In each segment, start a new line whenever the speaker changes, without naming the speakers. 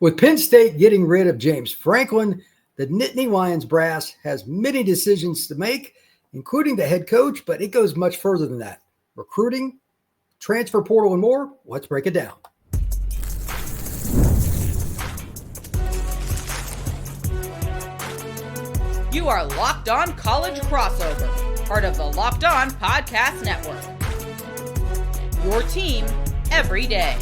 With Penn State getting rid of James Franklin, the Nittany Lions brass has many decisions to make, including the head coach, but it goes much further than that. Recruiting, transfer portal, and more. Let's break it down.
You are Locked On College Crossover, part of the Locked On Podcast Network. Your team every day.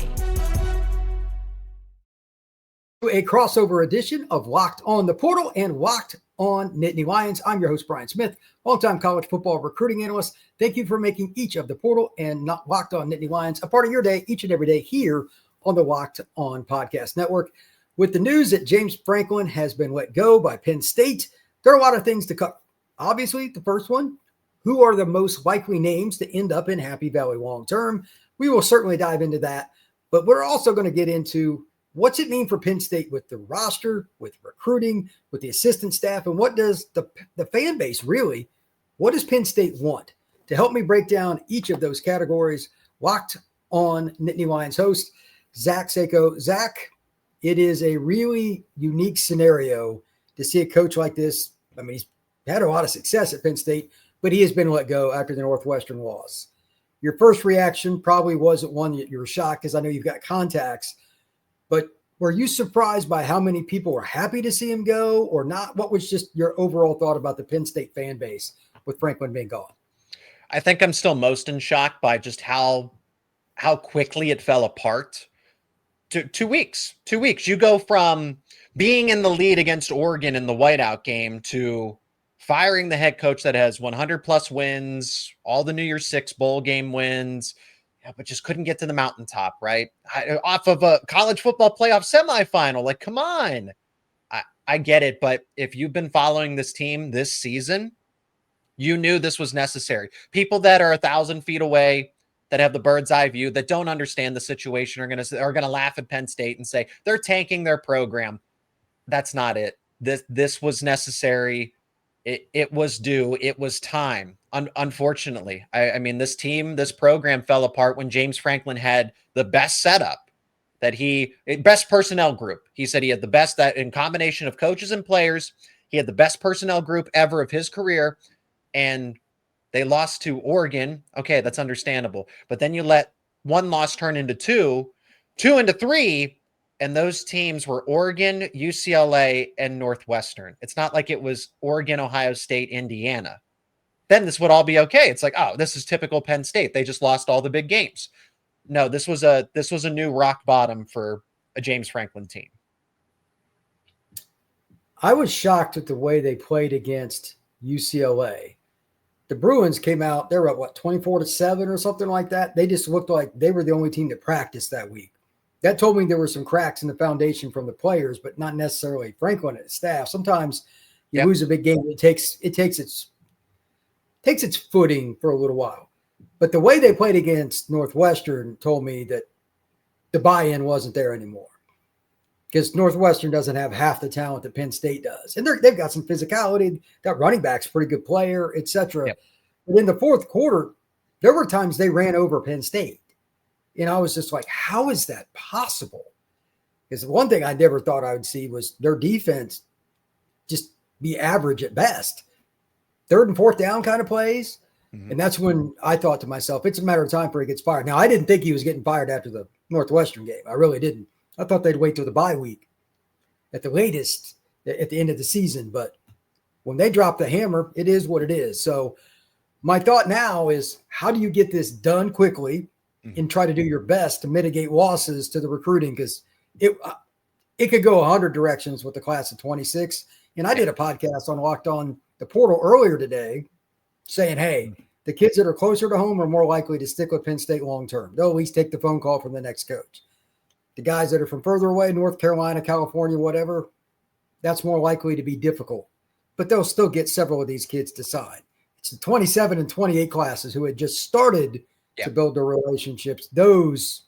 A crossover edition of Locked On the Portal and Locked On Nittany Lions. I'm your host, Brian Smith, longtime college football recruiting analyst. Thank you for making each of the Portal and not Locked On Nittany Lions a part of your day each and every day here on the Locked On Podcast Network. With the news that James Franklin has been let go by Penn State, there are a lot of things to cover. Obviously, the first one, who are the most likely names to end up in Happy Valley long term? We will certainly dive into that, but we're also going to get into what's it mean for Penn State with the roster, with recruiting, with the assistant staff, and what does the fan base really, what does Penn State want? To help me break down each of those categories, Locked On Nittany Lions host, Zach Sako. Zach, it is a really unique scenario to see a coach like this. I mean, he's had a lot of success at Penn State, but he has been let go after the Northwestern loss. Your first reaction probably wasn't one that you were shocked, because I know you've got contacts. But were you surprised by how many people were happy to see him go or not? What was just your overall thought about the Penn State fan base with Franklin being gone?
I think I'm still most in shock by just how quickly it fell apart. 2 weeks. 2 weeks. You go from being in the lead against Oregon in the whiteout game to firing the head coach that has 100 plus wins, all the New Year's Six bowl game wins. Yeah, but just couldn't get to the mountaintop, right? Off of a college football playoff semifinal. Like, come on. I get it, but if you've been following this team this season, you knew this was necessary. People that are 1,000 feet away, that have the bird's eye view, that don't understand the situation, are gonna laugh at Penn State and say they're tanking their program. That's not it. This was necessary. It was due. It was time. Unfortunately, I mean, this program fell apart when James Franklin had the best setup, best personnel group. He said he had the best, that in combination of coaches and players, he had the best personnel group ever of his career. And they lost to Oregon. Okay, that's understandable. But then you let one loss turn into two into three. And those teams were Oregon, UCLA, and Northwestern. It's not like it was Oregon, Ohio State, Indiana. Then this would all be okay. It's like, oh, this is typical Penn State. They just lost all the big games. No, this was a new rock bottom for a James Franklin team.
I was shocked at the way they played against UCLA. The Bruins came out, they were at 24-7 or something like that. They just looked like they were the only team that practiced that week. That told me there were some cracks in the foundation from the players, but not necessarily Franklin and his staff. Sometimes you lose a big game, it takes its footing for a little while. But the way they played against Northwestern told me that the buy-in wasn't there anymore, because Northwestern doesn't have half the talent that Penn State does. And they've got some physicality. That running back's a pretty good player, et cetera. Yep. But in the fourth quarter, there were times they ran over Penn State. And I was just like, how is that possible? Because one thing I never thought I would see was their defense just be average at best. Third and fourth down kind of plays. Mm-hmm. And that's when I thought to myself, it's a matter of time before he gets fired. Now, I didn't think he was getting fired after the Northwestern game. I really didn't. I thought they'd wait till the bye week at the latest at the end of the season. But when they drop the hammer, it is what it is. So my thought now is, how do you get this done quickly and try to do your best to mitigate losses to the recruiting? Because it could go 100 directions with the class of 26. And I did a podcast on Locked On the Portal earlier today saying, hey, the kids that are closer to home are more likely to stick with Penn State long term. They'll at least take the phone call from the next coach. The guys that are from further away, North Carolina, California, whatever, that's more likely to be difficult. But they'll still get several of these kids to sign. It's the 27 and 28 classes who had just started to build their relationships. Those,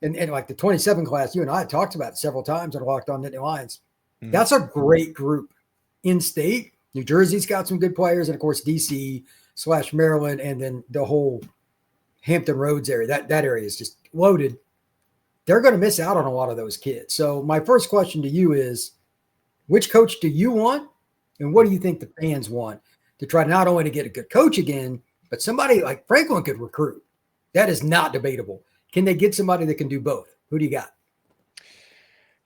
and like the 27 class, you and I talked about it several times on Locked On Nittany Lions. Mm-hmm. That's a great group. In state, New Jersey's got some good players, and of course DC/Maryland, and then the whole Hampton Roads area. That area is just loaded. they're going to miss out on a lot of those kids. So my first question to you is, which coach do you want? And what do you think the fans want to try not only to get a good coach again, but somebody like Franklin could recruit? That is not debatable. Can they get somebody that can do both? Who do you got?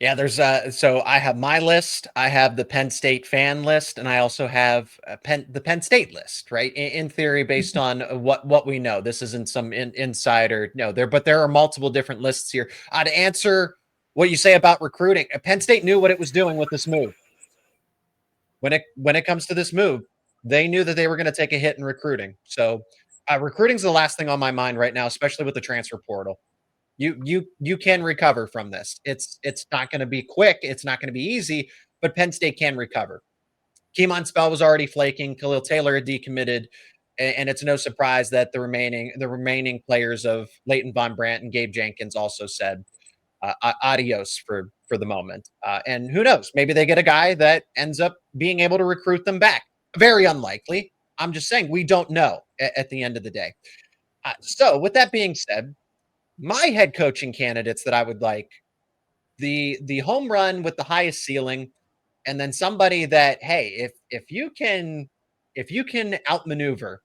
Yeah, there's so I have my list, I have the Penn State fan list, and I also have the Penn State list, right? In theory, based on what we know. This isn't some insider, no, but there are multiple different lists here. To answer what you say about recruiting, Penn State knew what it was doing with this move. When it comes to this move, they knew that they were going to take a hit in recruiting. So recruiting's the last thing on my mind right now, especially with the transfer portal. You can recover from this. It's not going to be quick. It's not going to be easy, but Penn State can recover. Keemon Spell was already flaking. Khalil Taylor had decommitted, and it's no surprise that the remaining players of Leighton Von Brandt and Gabe Jenkins also said adios for the moment. And who knows? Maybe they get a guy that ends up being able to recruit them back. Very unlikely. I'm just saying we don't know at the end of the day. So with that being said, my head coaching candidates that I would like, the home run with the highest ceiling, and then somebody that, hey, if you can outmaneuver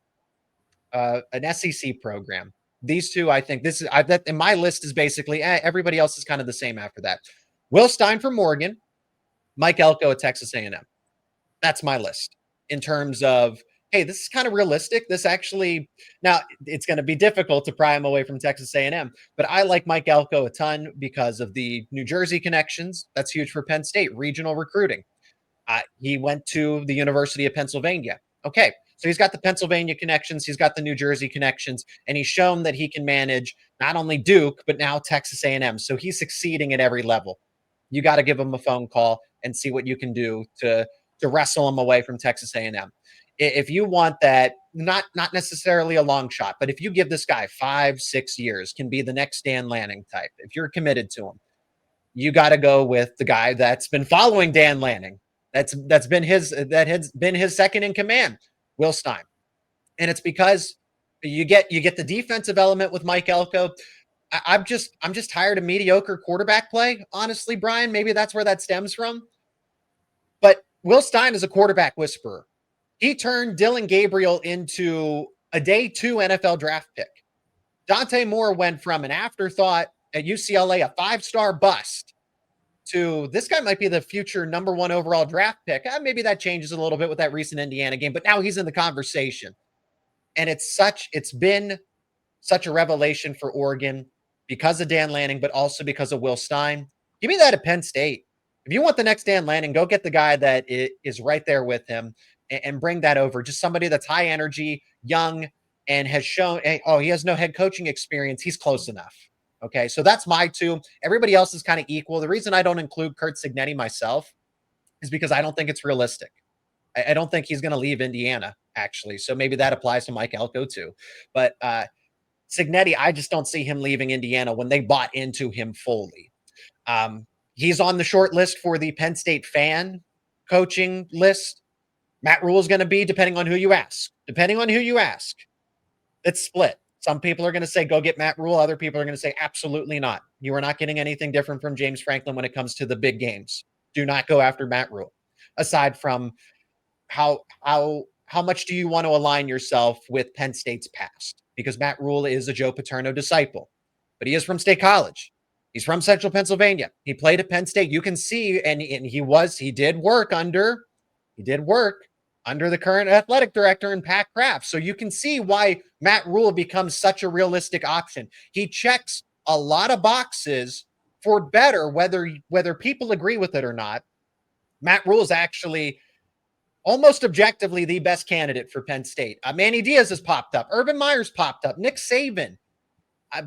an SEC program, these two, I think this is that in my list is basically everybody else is kind of the same after that. Will Stein from Oregon, Mike Elko at Texas A&M. That's my list in terms of, hey, this is kind of realistic. This actually, now it's going to be difficult to pry him away from Texas A&M, but I like Mike Elko a ton because of the New Jersey connections. That's huge for Penn State, regional recruiting. He went to the University of Pennsylvania. Okay, so he's got the Pennsylvania connections, he's got the New Jersey connections, and he's shown that he can manage not only Duke, but now Texas A&M. So he's succeeding at every level. You got to give him a phone call and see what you can do to wrestle him away from Texas A&M. If you want that, not necessarily a long shot, but if you give this guy 5-6 years, can be the next Dan Lanning type. If you're committed to him, you got to go with the guy that's been following Dan Lanning. That has been his second in command, Will Stein. And it's because you get the defensive element with Mike Elko. I'm just tired of mediocre quarterback play, honestly, Brian. Maybe that's where that stems from. But Will Stein is a quarterback whisperer. He turned Dylan Gabriel into a day 2 NFL draft pick. Dante Moore went from an afterthought at UCLA, a 5-star bust, to this guy might be the future number 1 overall draft pick. Maybe that changes a little bit with that recent Indiana game, but now he's in the conversation. And it's been such a revelation for Oregon because of Dan Lanning, but also because of Will Stein. Give me that at Penn State. If you want the next Dan Lanning, go get the guy that is right there with him and bring that over. Just somebody that's high energy, young, and has shown, he has no head coaching experience. He's close enough. Okay, so that's my 2. Everybody else is kind of equal. The reason I don't include Curt Cignetti myself is because I don't think it's realistic. I don't think he's going to leave Indiana, actually. So maybe that applies to Mike Elko too. But Cignetti, I just don't see him leaving Indiana when they bought into him fully. He's on the short list for the Penn State fan coaching list. Matt Rule is going to be, depending on who you ask. It's split. Some people are going to say, go get Matt Rule. Other people are going to say, absolutely not. You are not getting anything different from James Franklin when it comes to the big games. Do not go after Matt Rule. Aside from how much do you want to align yourself with Penn State's past? Because Matt Rule is a Joe Paterno disciple, but he is from State College. He's from Central Pennsylvania. He played at Penn State. You can see, and he did work under the current athletic director in Pat Kraft. So you can see why Matt Rule becomes such a realistic option. He checks a lot of boxes for better, whether people agree with it or not. Matt Rule is actually almost objectively the best candidate for Penn State. Manny Diaz has popped up. Urban Meyer's popped up. Nick Saban.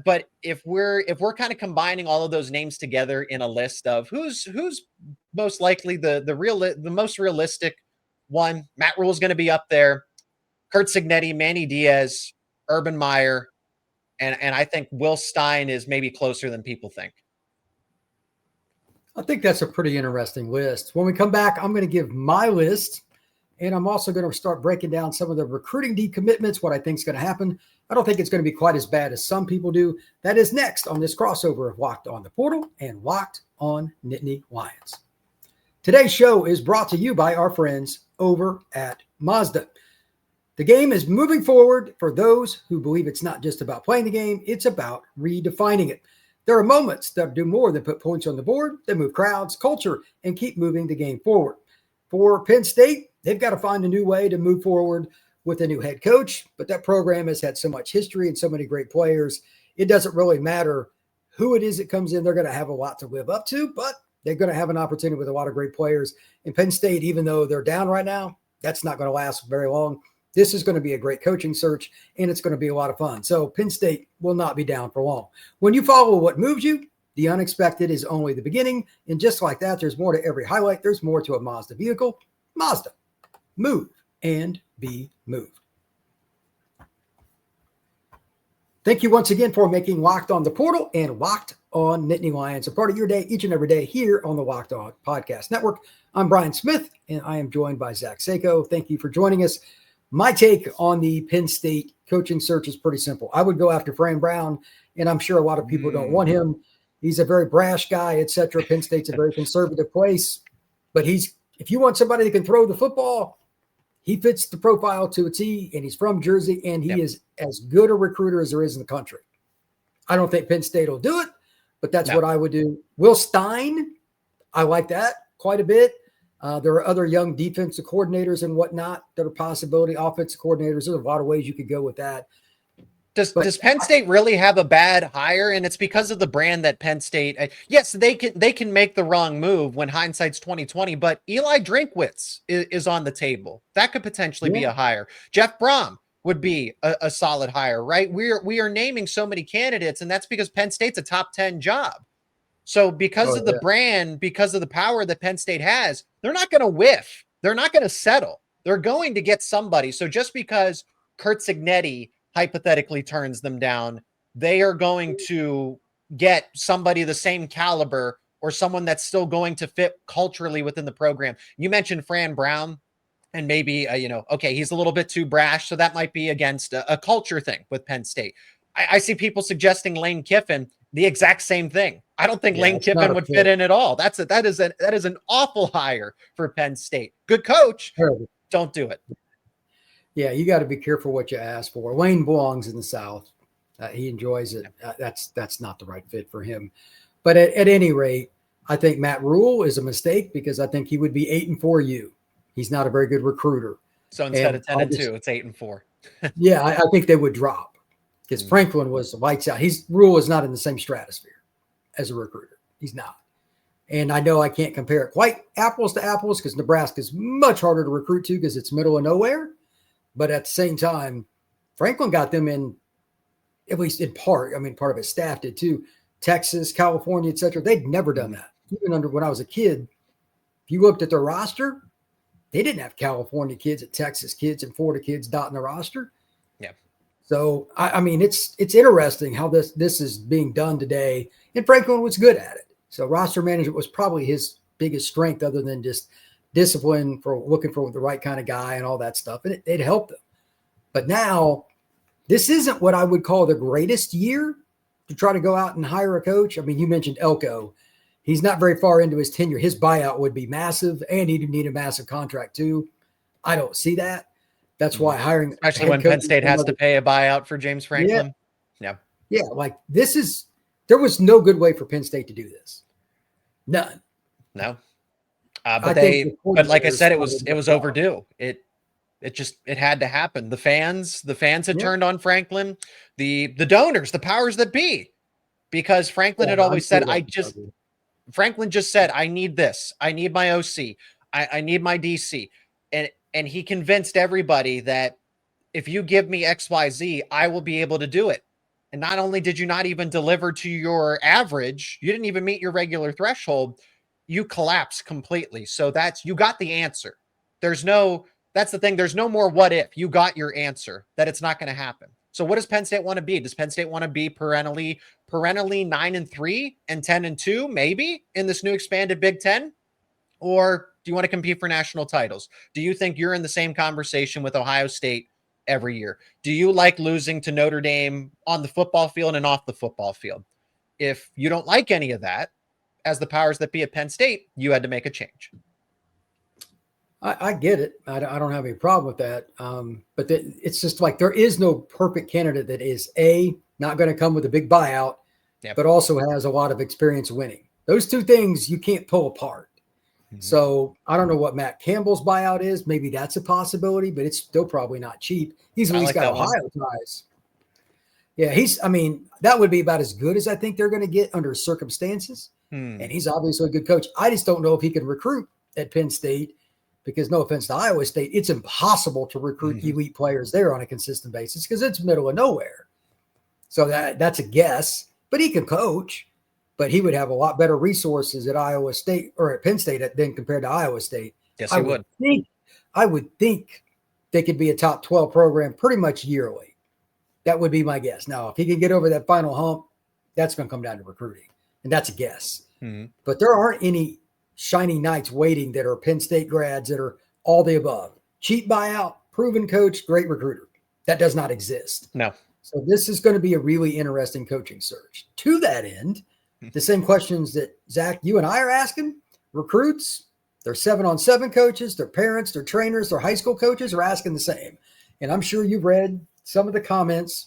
But if we're kind of combining all of those names together in a list of who's most likely the most realistic one, Matt Rule is going to be up there. Curt Cignetti, Manny Diaz, Urban Meyer, and I think Will Stein is maybe closer than people think.
I think that's a pretty interesting list. When we come back, I'm going to give my list, And I'm also going to start breaking down some of the recruiting decommitments, what I think is going to happen. I don't think it's going to be quite as bad as some people do. That is next on this crossover of Locked on the Portal and Locked on Nittany Lions. Today's show is brought to you by our friends over at Mazda. The game is moving forward for those who believe it's not just about playing the game, it's about redefining it. There are moments that do more than put points on the board. They move crowds, culture, and keep moving the game forward. For Penn State, they've got to find a new way to move forward with a new head coach, but that program has had so much history and so many great players. It doesn't really matter who it is that comes in. They're going to have a lot to live up to, but they're going to have an opportunity with a lot of great players. In Penn State, even though they're down right now, that's not going to last very long. This is going to be a great coaching search, and it's going to be a lot of fun. So Penn State will not be down for long. When you follow what moves you, the unexpected is only the beginning. And just like that, there's more to every highlight. There's more to a Mazda vehicle. Mazda. Move and be moved. Thank you once again for making Locked on the Portal and Locked on Nittany Lions a part of your day each and every day here on the Locked on Podcast Network. I'm Brian Smith, and I am joined by Zach Sako. Thank you for joining us. My take on the Penn State coaching search is pretty simple. I would go after Fran Brown, and I'm sure a lot of people don't want him. He's a very brash guy, etc. Penn State's a very conservative place, but if you want somebody that can throw the football, he fits the profile to a T, and he's from Jersey, and he is as good a recruiter as there is in the country. I don't think Penn State will do it, but that's what I would do. Will Stein, I like that quite a bit. There are other young defensive coordinators and whatnot that are possibility. Offensive coordinators, there's a lot of ways you could go with that.
Does Penn State really have a bad hire? And it's because of the brand that Penn State. Yes, they can make the wrong move when hindsight's 2020. But Eli Drinkwitz is on the table. That could potentially be a hire. Jeff Brom would be a solid hire, right? We are naming so many candidates, and that's because Penn State's a top 10 job. So because of the brand, because of the power that Penn State has, they're not going to whiff. They're not going to settle. They're going to get somebody. So just because Curt Cignetti hypothetically turns them down, they are going to get somebody the same caliber or someone that's still going to fit culturally within the program. You mentioned Fran Brown, and maybe, okay, he's a little bit too brash, so that might be against a culture thing with Penn State. I see people suggesting Lane Kiffin, the exact same thing. I don't think Lane Kiffin would fit in at all. That is an awful hire for Penn State. Good coach. Don't do it.
Yeah, you got to be careful what you ask for. Lane belongs in the South. He enjoys it. That's not the right fit for him. But at any rate, I think Matt Rule is a mistake because I think he would be 8-4U. He's not a very good recruiter.
So instead of 10-2, it's 8-4.
Yeah, I think they would drop because Franklin was lights out. Rule is not in the same stratosphere as a recruiter. He's not. And I know I can't compare it quite apples to apples because Nebraska is much harder to recruit to because it's middle of nowhere. But at the same time, Franklin got them in, at least in part. I mean, part of his staff did too. Texas, California, et cetera. They'd never done that. Even when I was a kid, if you looked at their roster, they didn't have California kids and Texas kids and Florida kids dotting the roster.
Yeah.
So, I mean, it's interesting how this is being done today. And Franklin was good at it. So roster management was probably his biggest strength other than just discipline for looking for the right kind of guy and all that stuff. And it helped them. But now this isn't what I would call the greatest year to try to go out and hire a coach. I mean, you mentioned Elko. He's not very far into his tenure. His buyout would be massive, and he'd need a massive contract too. I don't see that. That's why hiring,
especially when Penn State has to pay a buyout for James Franklin. Yeah. Like
there was no good way for Penn State to do this. None.
No. But like I said, it was overdue. It had to happen. The fans had turned on Franklin, the donors, the powers that be, because Franklin had always said, Franklin just said, I need this. I need my OC. I need my DC. And he convinced everybody that if you give me XYZ, I will be able to do it. And not only did you not even deliver to your average, you didn't even meet your regular threshold, you collapse completely. So you got the answer. That's the thing. There's no more what if. You got your answer that it's not going to happen. So what does Penn State want to be? Does Penn State want to be perennially 9-3 and 10-2, maybe in this new expanded Big Ten? Or Do you want to compete for national titles? Do you think you're in the same conversation with Ohio State every year? Do you like losing to Notre Dame on the football field and off the football field? If you don't like any of that, as the powers that be at Penn State, you had to make a change.
I get it. I don't have any problem with that. But it's just like there is no perfect candidate that is not going to come with a big buyout, but also has a lot of experience winning. Those two things you can't pull apart. Mm-hmm. So I don't know what Matt Campbell's buyout is. Maybe that's a possibility, but it's still probably not cheap. He's at least got Ohio ties. Yeah, that would be about as good as I think they're going to get under circumstances. And he's obviously a good coach. I just don't know if he can recruit at Penn State because, no offense to Iowa State, it's impossible to recruit elite players there on a consistent basis because it's middle of nowhere. So that's a guess, but he can coach, but he would have a lot better resources at Iowa State or at Penn State than compared to Iowa State.
Yes, he would.
I would think they could be a top 12 program pretty much yearly. That would be my guess. Now, if he can get over that final hump, that's going to come down to recruiting. And that's a guess. Mm-hmm. But there aren't any shiny knights waiting that are Penn State grads that are all the above. Cheap buyout, proven coach, great recruiter. That does not exist.
No.
So this is going to be a really interesting coaching search. To that end, the same questions that, Zach, you and I are asking, recruits, their 7-on-7 coaches, their parents, their trainers, their high school coaches are asking the same. And I'm sure you've read some of the comments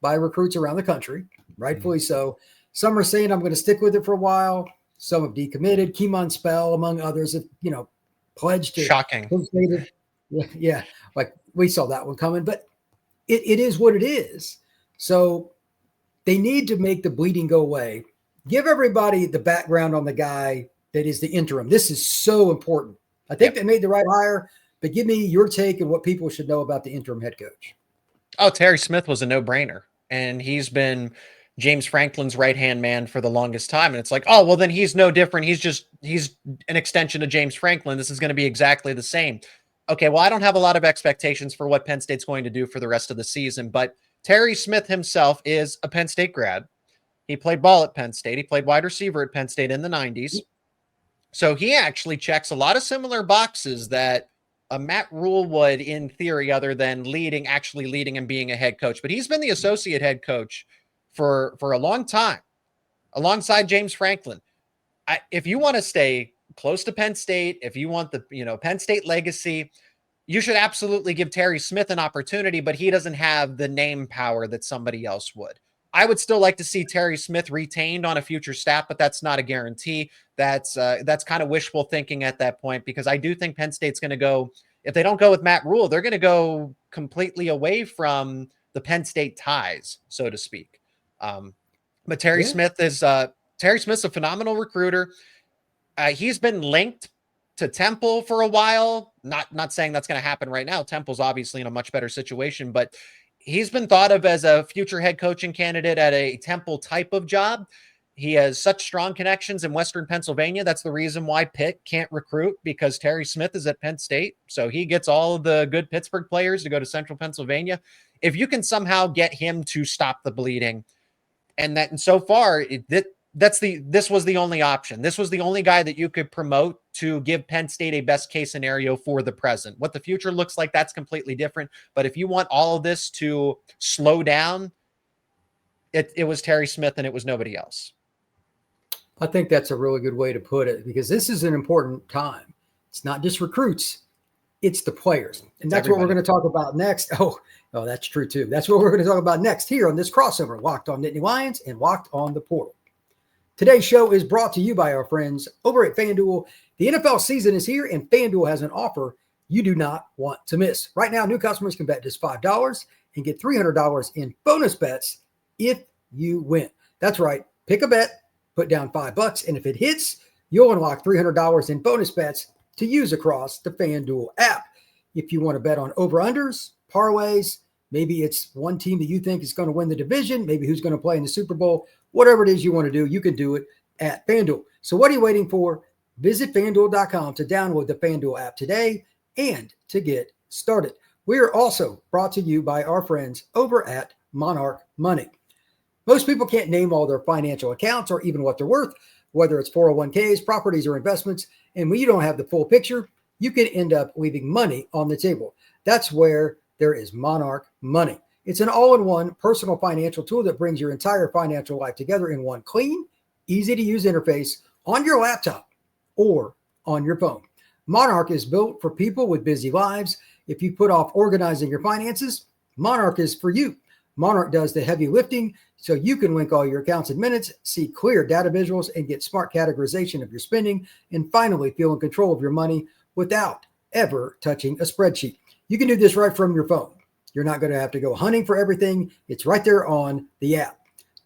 by recruits around the country, rightfully so. Some are saying I'm going to stick with it for a while. Some have decommitted. Keemon Spell, among others, have pledged to.
Shocking.
Yeah, like we saw that one coming, but it is what it is. So they need to make the bleeding go away. Give everybody the background on the guy that is the interim. This is so important. I think they made the right hire, but give me your take on what people should know about the interim head coach.
Oh, Terry Smith was a no-brainer, and he's been James Franklin's right-hand man for the longest time. And it's like, oh, well, then he's no different. He's an extension of James Franklin. This is going to be exactly the same. Okay, well, I don't have a lot of expectations for what Penn State's going to do for the rest of the season, but Terry Smith himself is a Penn State grad. He played ball at Penn State. He played wide receiver at Penn State in the 90s. So he actually checks a lot of similar boxes that a Matt Rule would, in theory, other than actually leading and being a head coach. But he's been the associate head coach for a long time, alongside James Franklin. If you want to stay close to Penn State, if you want the Penn State legacy, you should absolutely give Terry Smith an opportunity, but he doesn't have the name power that somebody else would. I would still like to see Terry Smith retained on a future staff, but that's not a guarantee. That's kind of wishful thinking at that point, because I do think Penn State's going to go, if they don't go with Matt Rule, they're going to go completely away from the Penn State ties, so to speak. But Terry Smith's a phenomenal recruiter. He's been linked to Temple for a while. Not saying that's going to happen right now. Temple's obviously in a much better situation, but he's been thought of as a future head coaching candidate at a Temple type of job. He has such strong connections in Western Pennsylvania. That's the reason why Pitt can't recruit, because Terry Smith is at Penn State. So he gets all of the good Pittsburgh players to go to Central Pennsylvania. If you can somehow get him to stop the bleeding, and so far, this was the only option. This was the only guy that you could promote to give Penn State a best case scenario for the present. What the future looks like, that's completely different. But if you want all of this to slow down, it was Terry Smith and it was nobody else.
I think that's a really good way to put it, because this is an important time. It's not just recruits, it's the players. And that's what we're going to talk about next. Oh, that's true too. That's what we're going to talk about next here on this crossover, Locked on Nittany Lions and Locked on the Portal. Today's show is brought to you by our friends over at FanDuel. The NFL season is here, and FanDuel has an offer you do not want to miss. Right now, new customers can bet just $5 and get $300 in bonus bets if you win. That's right. Pick a bet, put down $5, and if it hits, you'll unlock $300 in bonus bets to use across the FanDuel app. If you want to bet on over-unders, parlays, maybe it's one team that you think is going to win the division, maybe who's going to play in the Super Bowl, whatever it is you want to do, you can do it at FanDuel. So what are you waiting for? Visit FanDuel.com to download the FanDuel app today and to get started. We are also brought to you by our friends over at Monarch Money. Most people can't name all their financial accounts or even what they're worth, whether it's 401ks, properties, or investments. And when you don't have the full picture, you can end up leaving money on the table. That's where there is Monarch Money. It's an all-in-one personal financial tool that brings your entire financial life together in one clean, easy-to-use interface on your laptop or on your phone. Monarch is built for people with busy lives. If you put off organizing your finances, Monarch is for you. Monarch does the heavy lifting so you can link all your accounts in minutes, see clear data visuals, and get smart categorization of your spending, and finally feel in control of your money without ever touching a spreadsheet. You can do this right from your phone. You're not going to have to go hunting for everything. It's right there on the app.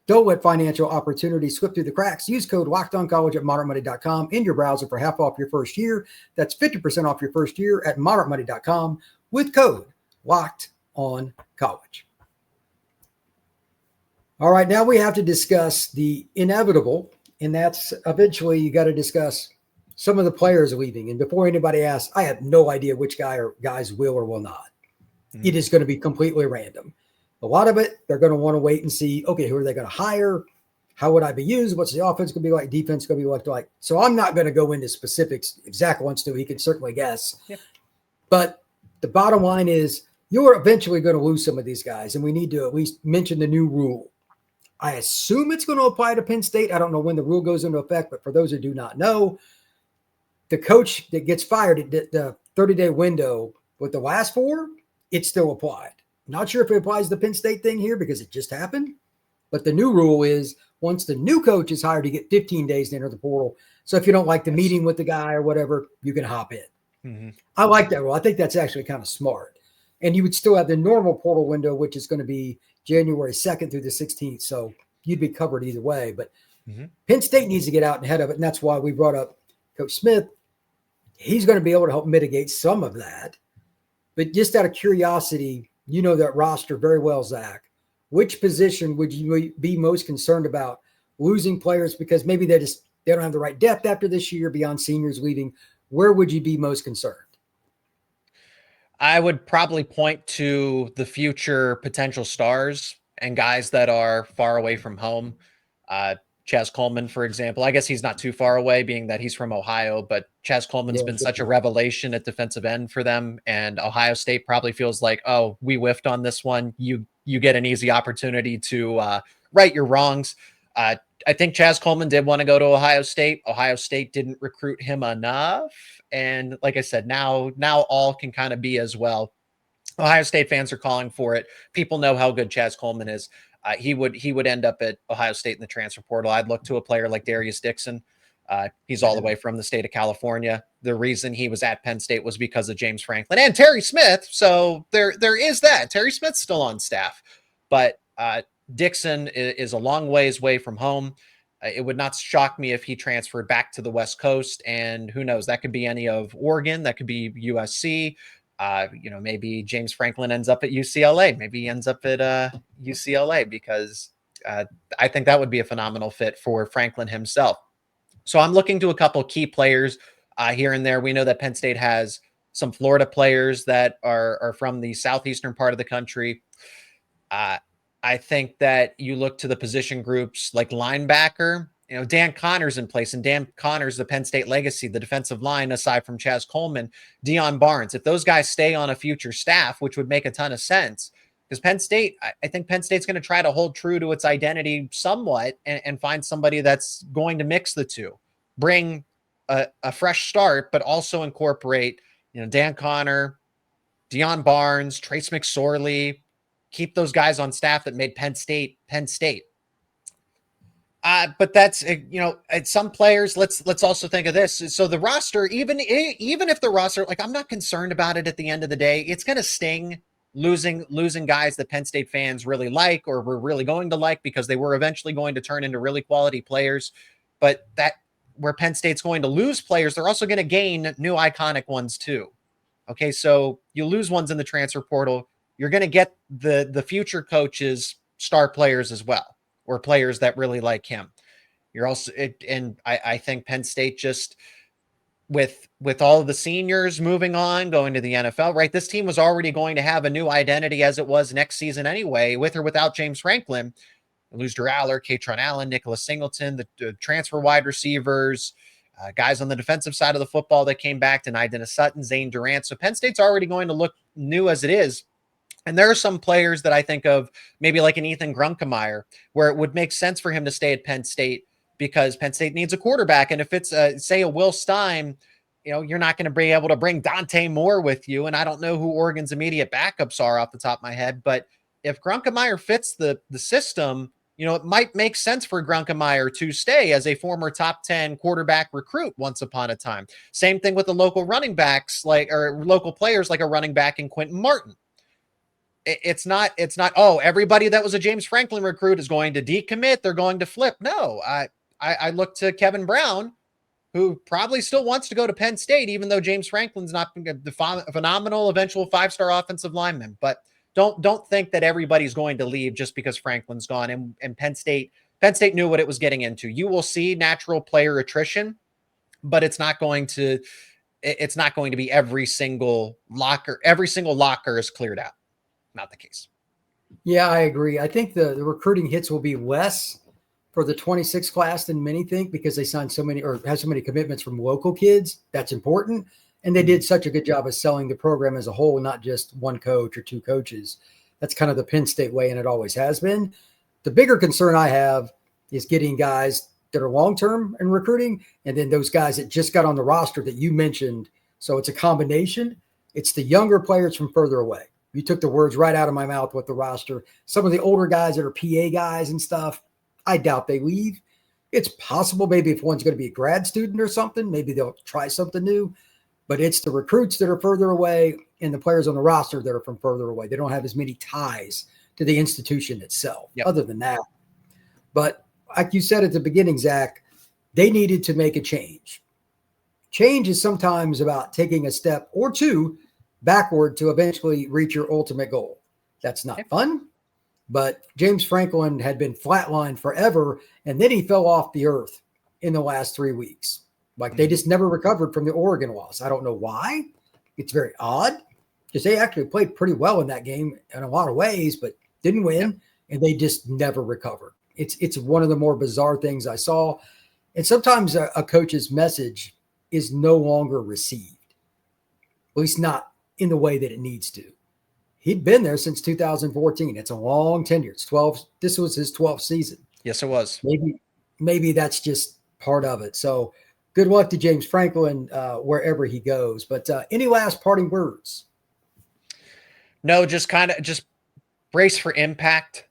Don't let financial opportunities slip through the cracks. Use code LOCKEDONCollege at moderatmoney.com in your browser for half off your first year. That's 50% off your first year at moderatmoney.com with code LOCKEDONCollege. All right, now we have to discuss the inevitable, and that's eventually you got to discuss some of the players leaving. And before anybody asks, I have no idea which guy or guys will or will not. It is going to be completely random. A lot of it, they're going to want to wait and see, okay, who are they going to hire? How would I be used? What's the offense going to be like? Defense going to be like? So I'm not going to go into specifics. If Zach wants to, he can certainly guess. Yep. But the bottom line is you're eventually going to lose some of these guys, and we need to at least mention the new rule. I assume it's going to apply to Penn State. I don't know when the rule goes into effect, but for those who do not know, the coach that gets fired at the 30-day window with the last four, it's still applied. Not sure if it applies to the Penn State thing here because it just happened. But the new rule is once the new coach is hired, you get 15 days to enter the portal. So if you don't like the meeting with the guy or whatever, you can hop in. Mm-hmm. I like that rule. I think that's actually kind of smart. And you would still have the normal portal window, which is going to be January 2nd through the 16th. So you'd be covered either way. But Penn State needs to get out ahead of it. And that's why we brought up Coach Smith. He's going to be able to help mitigate some of that. But just out of curiosity, you know that roster very well, Zach. Which position would you be most concerned about losing players because maybe they don't have the right depth after this year beyond seniors leaving? Where would you be most concerned?
I would probably point to the future potential stars and guys that are far away from home. Chaz Coleman, for example. I guess he's not too far away being that he's from Ohio, but Chaz Coleman's been such a revelation at defensive end for them. And Ohio State probably feels like, oh, we whiffed on this one. You get an easy opportunity to right your wrongs. I think Chaz Coleman did want to go to Ohio State. Ohio State didn't recruit him enough. And like I said, now all can kind of be as well. Ohio State fans are calling for it. People know how good Chaz Coleman is. He would end up at Ohio State in the transfer portal. I'd look to a player like Darius Dixon. He's all the way from the state of California. The reason he was at Penn State was because of James Franklin and Terry Smith. So there is that. Terry Smith's still on staff. But Dixon is a long ways away from home. It would not shock me if he transferred back to the West Coast. And who knows, that could be any of Oregon. That could be USC. Maybe James Franklin ends up at UCLA. Maybe he ends up at UCLA because I think that would be a phenomenal fit for Franklin himself. So I'm looking to a couple key players here and there. We know that Penn State has some Florida players that are from the southeastern part of the country. I think that you look to the position groups like linebacker. Dan Connor's in place, and Dan Connor's the Penn State legacy, the defensive line, aside from Chaz Coleman, Deion Barnes. If those guys stay on a future staff, which would make a ton of sense, because Penn State, I think Penn State's going to try to hold true to its identity somewhat and find somebody that's going to mix the two, bring a fresh start, but also incorporate, Dan Connor, Deion Barnes, Trace McSorley, keep those guys on staff that made Penn State. But that's, at some players, let's also think of this. So the roster, even if the roster, I'm not concerned about it at the end of the day, it's going to sting losing guys that Penn State fans really like, or were really going to like because they were eventually going to turn into really quality players. But that where Penn State's going to lose players, they're also going to gain new iconic ones too. Okay. So you lose ones in the transfer portal. You're going to get the future coaches, star players as well, or players that really like him. You're also, and I think Penn State just with all of the seniors moving on, going to the NFL, right? This team was already going to have a new identity as it was next season anyway, with or without James Franklin. Lose Aller, Katron Allen, Nicholas Singleton, the transfer wide receivers, guys on the defensive side of the football that came back, Denai Dennis Sutton, Zane Durant. So Penn State's already going to look new as it is. And there are some players that I think of, maybe like an Ethan Grunkemeyer, where it would make sense for him to stay at Penn State because Penn State needs a quarterback. And if it's, say, a Will Stein, you're not going to be able to bring Dante Moore with you. And I don't know who Oregon's immediate backups are off the top of my head. But if Grunkemeyer fits the system, it might make sense for Grunkemeyer to stay as a former top 10 quarterback recruit once upon a time. Same thing with the local running backs, or local players like a running back in Quentin Martin. It's not, oh, everybody that was a James Franklin recruit is going to decommit. They're going to flip. No, I look to Kevin Brown, who probably still wants to go to Penn State, even though James Franklin's not the phenomenal eventual 5-star offensive lineman. But don't think that everybody's going to leave just because Franklin's gone. And Penn State knew what it was getting into. You will see natural player attrition, but it's not going to be every single locker is cleared out. Not the case.
Yeah, I agree. I think the recruiting hits will be less for the 26 class than many think because they signed so many or have so many commitments from local kids. That's important. And they did such a good job of selling the program as a whole, not just one coach or two coaches. That's kind of the Penn State way, and it always has been. The bigger concern I have is getting guys that are long-term in recruiting, and then those guys that just got on the roster that you mentioned. So it's a combination. It's the younger players from further away. You took the words right out of my mouth with the roster. Some of the older guys that are PA guys and stuff, I doubt they leave. It's possible maybe if one's going to be a grad student or something, maybe they'll try something new. But it's the recruits that are further away and the players on the roster that are from further away. They don't have as many ties to the institution itself, other than that. But like you said at the beginning, Zach, they needed to make a change. Change is sometimes about taking a step or two backward to eventually reach your ultimate goal. That's not fun, but James Franklin had been flatlined forever, and then he fell off the earth in the last 3 weeks. Like they just never recovered from the Oregon loss. I don't know why. It's very odd because they actually played pretty well in that game in a lot of ways, but didn't win, and they just never recovered. It's one of the more bizarre things I saw. And sometimes a coach's message is no longer received, at least not in the way that it needs to. He'd been there since 2014. It's a long tenure. It's 12. This was his 12th season.
Yes, it was.
Maybe that's just part of it. So good luck to James Franklin wherever he goes. But any last parting words?
No, just brace for impact.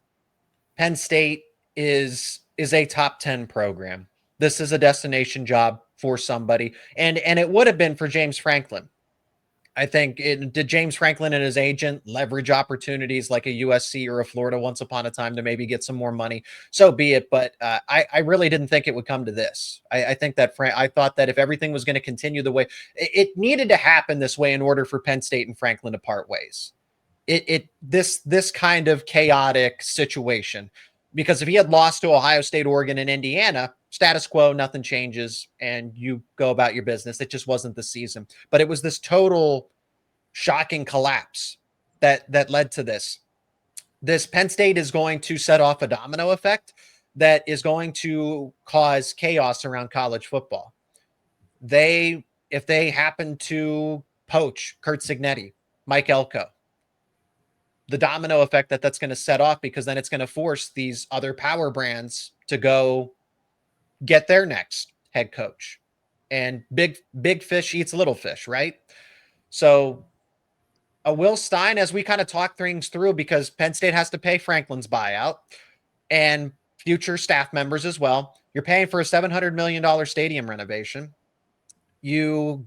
Penn State is a top 10 program. This is a destination job for somebody. And it would have been for James Franklin. I think did James Franklin and his agent leverage opportunities like a USC or a Florida once upon a time to maybe get some more money? So be it. But I really didn't think it would come to this. I think that I thought that if everything was going to continue the way it needed to happen this way in order for Penn State and Franklin to part ways. This kind of chaotic situation, because if he had lost to Ohio State, Oregon, and Indiana, status quo, nothing changes, and you go about your business. It just wasn't the season. But it was this total shocking collapse that led to this. This Penn State is going to set off a domino effect that is going to cause chaos around college football. If they happen to poach Curt Cignetti, Mike Elko, the domino effect that's going to set off, because then it's going to force these other power brands to go get their next head coach, and big fish eats little fish, right? So a Will Stein, as we kind of talk things through, because Penn State has to pay Franklin's buyout and future staff members as well. You're paying for a $700 million stadium renovation. You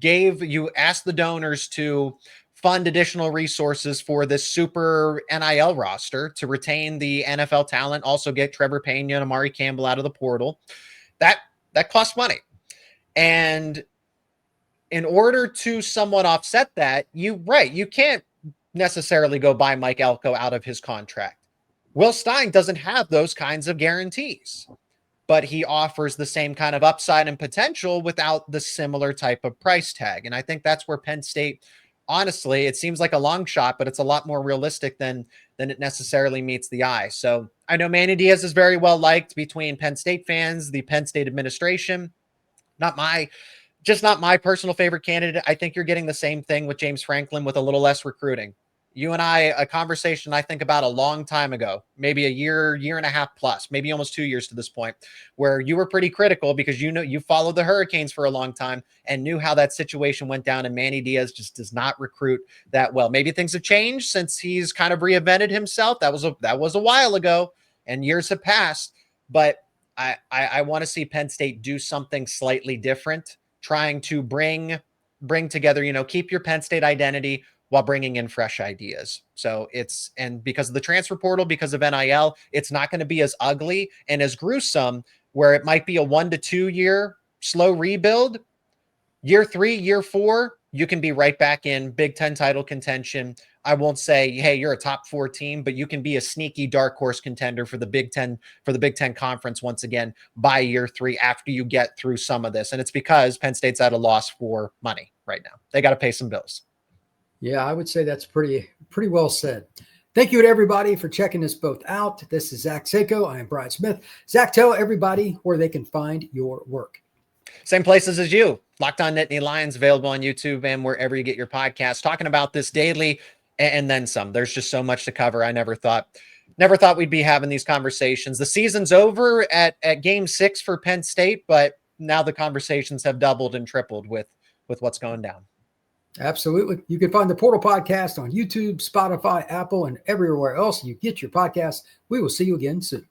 asked the donors to fund additional resources for this super NIL roster to retain the NFL talent, also get Trevor Pena and Amari Campbell out of the portal. That costs money. And in order to somewhat offset that, you can't necessarily go buy Mike Elko out of his contract. Will Stein doesn't have those kinds of guarantees, but he offers the same kind of upside and potential without the similar type of price tag. And I think that's where Penn State honestly, it seems like a long shot, but it's a lot more realistic than it necessarily meets the eye. So I know Manny Diaz is very well liked between Penn State fans, the Penn State administration. Not my personal favorite candidate. I think you're getting the same thing with James Franklin with a little less recruiting. You and I, a conversation I think about a long time ago, maybe a year and a half plus, maybe almost 2 years to this point, where you were pretty critical because you followed the Hurricanes for a long time and knew how that situation went down. And Manny Diaz just does not recruit that well. Maybe things have changed since he's kind of reinvented himself. That was a while ago, and years have passed. But I want to see Penn State do something slightly different, trying to bring together, keep your Penn State identity while bringing in fresh ideas. So and because of the transfer portal, because of NIL, it's not going to be as ugly and as gruesome, where it might be a 1 to 2 year slow rebuild. Year 3, year 4, you can be right back in Big Ten title contention. I won't say, hey, you're a top 4 team, but you can be a sneaky dark horse contender for the Big Ten conference once again by year 3 after you get through some of this. And it's because Penn State's at a loss for money right now. They got to pay some bills.
Yeah, I would say that's pretty well said. Thank you to everybody for checking us both out. This is Zach Seiko. I am Brian Smith. Zach, tell everybody where they can find your work.
Same places as you. Locked On Nittany Lions, available on YouTube and wherever you get your podcasts. Talking about this daily and then some. There's just so much to cover. I never thought we'd be having these conversations. The season's over at Game 6 for Penn State, but now the conversations have doubled and tripled with what's going down.
Absolutely. You can find the Portal Podcast on YouTube, Spotify, Apple, and everywhere else you get your podcasts. We will see you again soon.